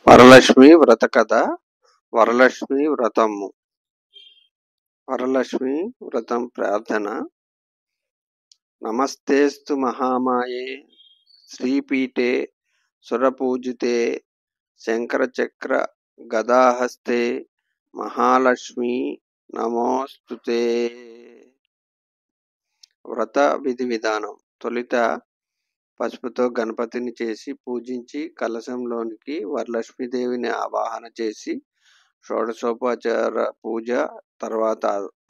వరలక్ష్మి వ్రత కథ. వరలక్ష్మి వ్రతము. వరలక్ష్మి వ్రతం ప్రార్థన. నమస్తేస్తు మహామాయే శ్రీపీఠే సురపూజితే శంకరచక్ర గదాహస్తే మహాలక్ష్మి నమోస్తుతే. వ్రత విధి విధానం. తొలిత పసుపుతో గణపతిని చేసి పూజించి కలశంలోనికి వరలక్ష్మీదేవిని ఆవాహన చేసి షోడశోపచార పూజ తర్వాత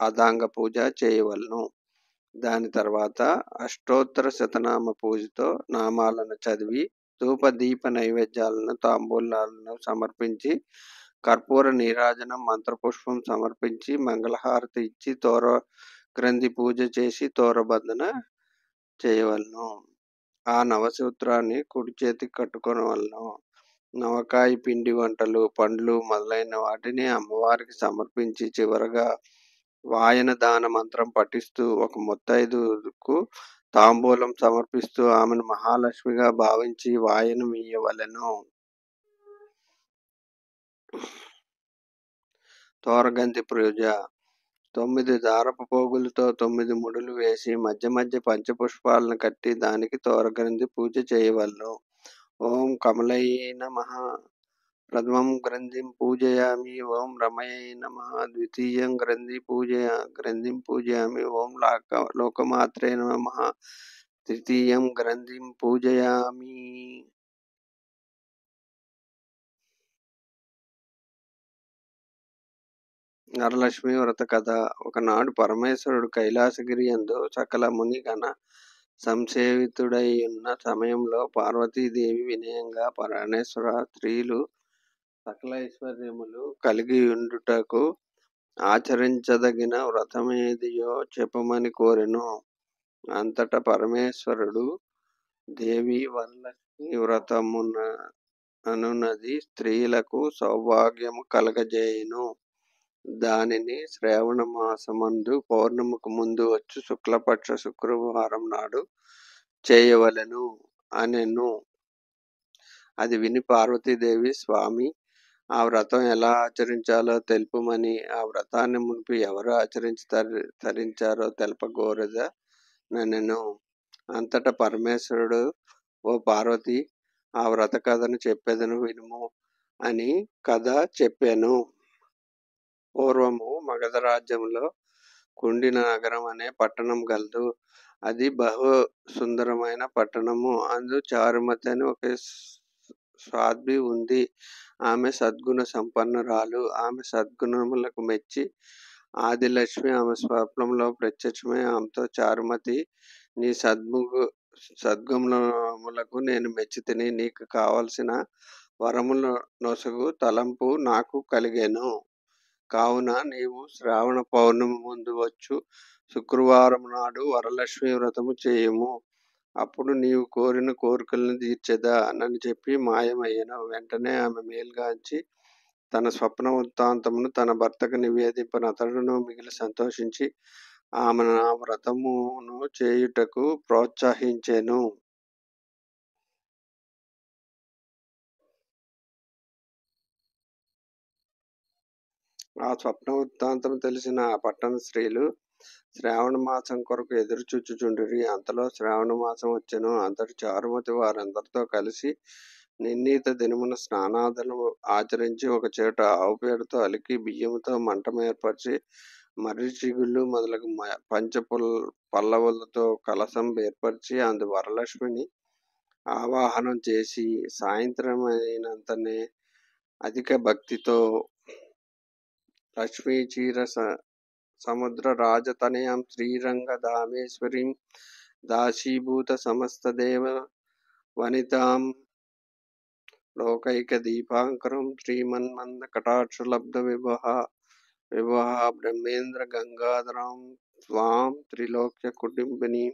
అదాంగ పూజ చేయవలను. దాని తర్వాత అష్టోత్తర శతనామ పూజతో నామాలను చదివి ధూప దీప నైవేద్యాలను తాంబూలాలను సమర్పించి కర్పూర నీరాజనం మంత్రపుష్పం సమర్పించి మంగళహారతి ఇచ్చి తోర గ్రంథి పూజ చేసి తోరబంధన చేయవలను. ఆ నవసూత్రాన్ని కుడి చేతికి కట్టుకొనవలను. నవకాయ పిండి వంటలు పండ్లు మొదలైన వాటిని అమ్మవారికి సమర్పించి చివరగా వాయన దాన మంత్రం పఠిస్తూ ఒక ముత్తైదుకు తాంబూలం సమర్పిస్తూ ఆమెను మహాలక్ష్మిగా భావించి వాయనం ఇయ్యవలెను. తోరగంతి పూజ. 9 దారపు పోగులతో 9 ముడులు వేసి మధ్య మధ్య పంచపుష్పాలను కట్టి దానికి తోరగ్రంథి పూజ చేయవలను. ఓం కమలయే నమః ప్రథమం గ్రంథిం పూజయామి. ఓం రమయే నమః ద్వితీయం గ్రంథిం పూజయామి. ఓం లోకమాత్రే నమః తృతీయం గ్రంథిం పూజయామి. వరలక్ష్మి వ్రత కథ. ఒకనాడు పరమేశ్వరుడు కైలాసగిరి యందు సకల మునిగణ సంసేవితుడై ఉన్న సమయంలో పార్వతీదేవి వినయంగా పరమేశ్వర, స్త్రీలు సకల ఐశ్వర్యములు కలిగి ఉండుటకు ఆచరించదగిన వ్రతమేదియో చెప్పమని కోరెను. అంతటా పరమేశ్వరుడు దేవి వరలక్ష్మి వ్రతముననున్నది స్త్రీలకు సౌభాగ్యము కలగజేయును. దానిని శ్రావణ మాసమందు పౌర్ణమికి ముందు వచ్చు శుక్లపక్ష శుక్రవారం నాడు చేయవలెను అనెను. అది విని పార్వతీదేవి, స్వామి, ఆ వ్రతం ఎలా ఆచరించాలో తెలుపమని, ఆ వ్రతాన్ని మునుపు ఎవరు ఆచరించి తరించారో తెలపగోరదనెను. అంతటా పరమేశ్వరుడు, ఓ పార్వతి, ఆ వ్రత కథను చెప్పెదను వినుము అని కథ చెప్పెను. పూర్వము మగధ రాజ్యంలో కుండిన నగరం అనే పట్టణం గలదు. అది బహు సుందరమైన పట్టణము. అందు చారుమతి అని ఒక సాధ్వి ఉంది. ఆమె సద్గుణ సంపన్నురాలు. ఆమె సద్గుణములకు మెచ్చి ఆదిలక్ష్మి ఆమె స్వప్నంలో ప్రత్యక్షమై ఆమెతో, చారుమతి, నీ సద్గుణములకు నేను మెచ్చితిని. నీకు కావలసిన వరములు నొసగు తలంపు నాకు కలిగెను. కావున నీవు శ్రావణ పౌర్ణమి ముందు వచ్చు శుక్రవారం నాడు వరలక్ష్మి వ్రతము చేయుము. అప్పుడు నీవు కోరిన కోరికలను తీర్చెదా అని చెప్పి మాయమయ్యను. వెంటనే ఆమె మేల్గాంచి తన స్వప్న వృత్తాంతమును తన భర్తకు నివేదింపను. అతడును మిగిలి సంతోషించి ఆమెను ఆ వ్రతమును చేయుటకు ప్రోత్సహించెను. ఆ స్వప్న వృత్తాంతం తెలిసిన ఆ పట్టణ స్త్రీలు శ్రావణ మాసం కొరకు ఎదురు చూచుచుండిరి. అంతలో శ్రావణ మాసం వచ్చెను. అంతటి చారుమతి వారందరితో కలిసి నిర్ణీత దినమున స్నానాదులు ఆచరించి ఒక చేట ఆవు పేడతో అలికి బియ్యముతో మంటం ఏర్పరిచి మర్రి చిగుళ్ళు మొదలగు పల్లవులతో కలశం ఏర్పరిచి అందు వరలక్ష్మిని ఆవాహనం చేసి సాయంత్రం అయినంతనే అధిక భక్తితో లక్ష్మీ చీర సముద్ర రాజతనయం శ్రీరంగ దామేశ్వరీం దాశీభూత సమస్త దేవ వనితాం లోకైక దీపాంకరం శ్రీమన్మంద కటాక్షలబ్ధ వివాహ బ్రహ్మేంద్ర గంగాధరం స్వాం త్రిలోక్య కుటుంబిని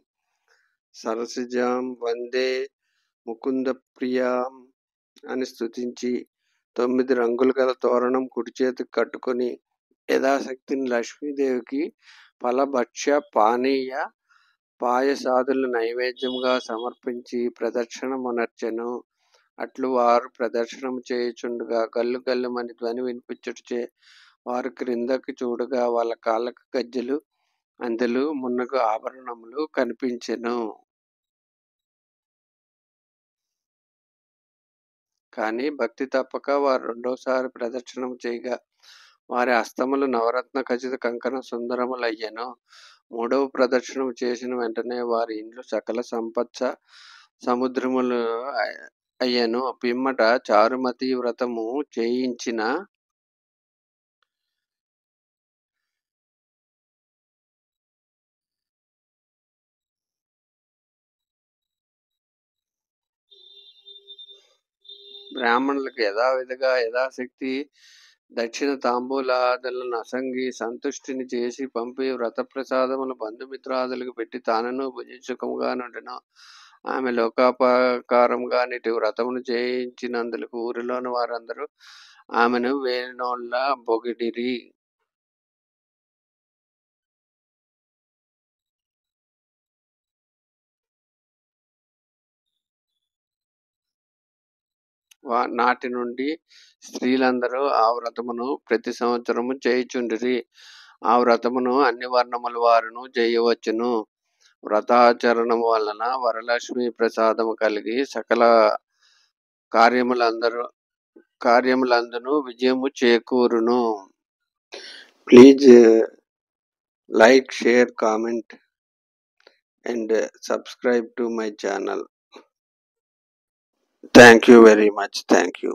సరసిజాం వందే ముకుంద ప్రియాం అని స్తుతించి 9 రంగులు గల తోరణం కుడి చేతికి కట్టుకొని యథాశక్తిని లక్ష్మీదేవికి ఫలభక్ష్య పానీయ పాయసాదులు నైవేద్యంగా సమర్పించి ప్రదక్షిణమునర్చెను. అట్లు వారు ప్రదర్శనము చేయుచుండగా గల్లు గల్లుమని ధ్వని వినిపించుటచే వారు క్రిందకి చూడగా వాళ్ళ కాళ్ళకు గజ్జెలు, అందెలు, మున్నగు ఆభరణములు కనిపించెను. కాని భక్తి తప్పక వారు రెండోసారి ప్రదక్షిణము చేయగా వారి హస్తములు నవరత్న ఖచిత కంకణ సుందరములయ్యెను. మూడవ ప్రదక్షిణము చేసిన వెంటనే వారి ఇండ్లు సకల సంపత్స సముద్రములు అయ్యెను. పిమ్మట చారుమతి వ్రతము చేయించిన బ్రాహ్మణులకు యథావిధిగా యథాశక్తి దక్షిణ తాంబూలాదులను అసంగి సంతుష్టిని చేసి పంపి వ్రత ప్రసాదములు బంధుమిత్రాదులకు పెట్టి తానును భుజించుకముగా నుండెను. ఆమె లోకాపకారముగా నిటి వ్రతమును చేయించినందులకు ఊరిలోని వారందరూ ఆమెను వేణోళ్ళ పొగిడిరి. నాటి నుండి స్త్రీలందరూ ఆ వ్రతమును ప్రతి సంవత్సరము చేయుచుండిరి. ఆ వ్రతమును అన్ని వర్ణముల వారును చేయవచ్చును. వ్రతాచరణము వలన వరలక్ష్మి ప్రసాదము కలిగి సకల కార్యములందును విజయము చేకూరును. Please like, share, comment and subscribe to my channel. Thank you very much. Thank you.